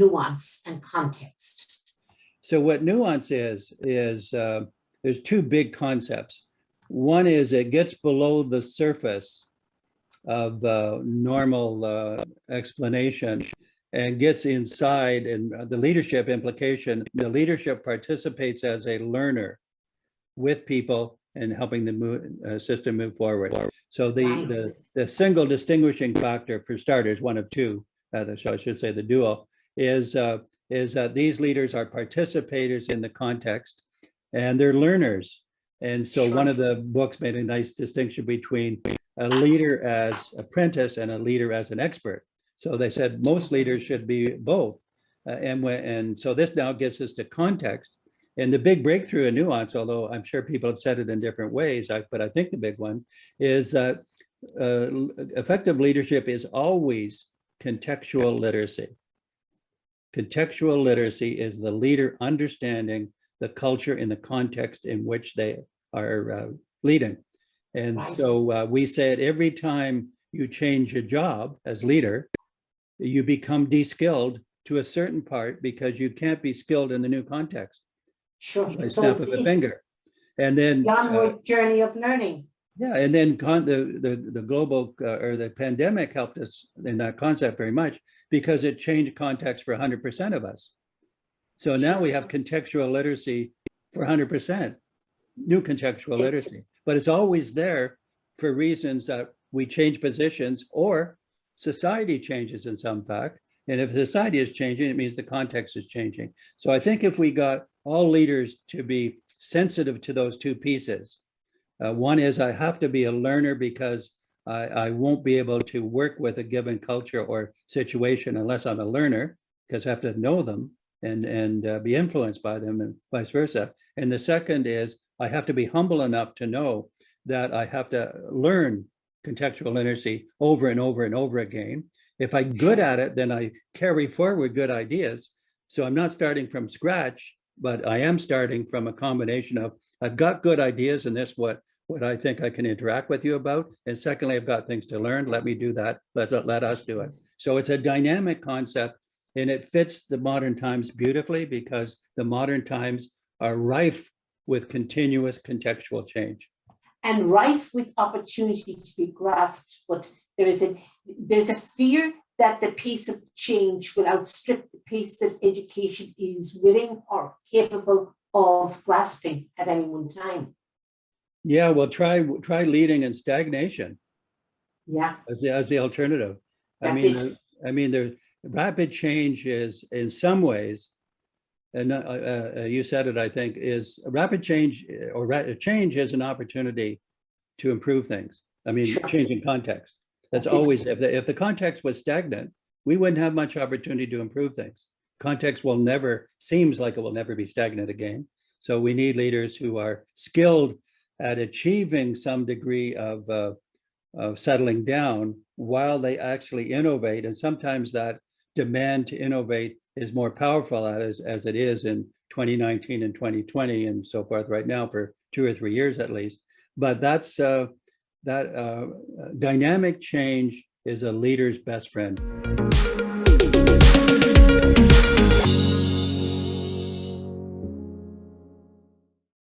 nuance and context? So what nuance is there's two big concepts. One is it gets below the surface of normal explanation and gets inside, and the leadership implication, the leadership participates as a learner with people and helping the system move forward. So the single distinguishing factor, for starters, one of two, so I should say the duo, is that these leaders are participators in the context and they're learners. And so one of the books made a nice distinction between a leader as apprentice and a leader as an expert. So they said most leaders should be both. And so this now gets us to context. And the big breakthrough in nuance, although I'm sure people have said it in different ways, but I think the big one is that effective leadership is always contextual literacy. Contextual literacy is the leader understanding the culture in the context in which they are leading. And so we said every time you change a job as leader, you become de-skilled to a certain part because you can't be skilled in the new context. Sure. By snap of a finger. And then the onward journey of learning. Yeah, and then the global or the pandemic helped us in that concept very much because it changed context for 100% of us. So now we have contextual literacy for 100%, new contextual literacy, but it's always there for reasons that we change positions or society changes in some fact. And if society is changing, it means the context is changing. So I think if we got all leaders to be sensitive to those two pieces, one is I have to be a learner because I won't be able to work with a given culture or situation unless I'm a learner, because I have to know them and be influenced by them and vice versa. And the second is I have to be humble enough to know that I have to learn contextual literacy over and over and over again. If I'm good at it, then I carry forward good ideas. So I'm not starting from scratch, but I am starting from a combination of I've got good ideas and this what I think I can interact with you about. And secondly, I've got things to learn. Let me do that. Let us do it. So it's a dynamic concept and it fits the modern times beautifully because the modern times are rife with continuous contextual change. And rife with opportunity to be grasped, but there's a fear that the pace of change will outstrip the pace that education is willing or capable of grasping at any one time. Yeah, well, try leading in stagnation. Yeah, as the alternative. That's I mean, the rapid change is in some ways, and you said it, I think, is rapid change or change is an opportunity to improve things. I mean, changing context. That's always, if the context was stagnant, we wouldn't have much opportunity to improve things. Context will never, seems like it will never be stagnant again. So we need leaders who are skilled at achieving some degree of settling down while they actually innovate. And sometimes that demand to innovate is more powerful as it is in 2019 and 2020 and so forth right now for 2 or 3 years at least. But that's dynamic change is a leader's best friend.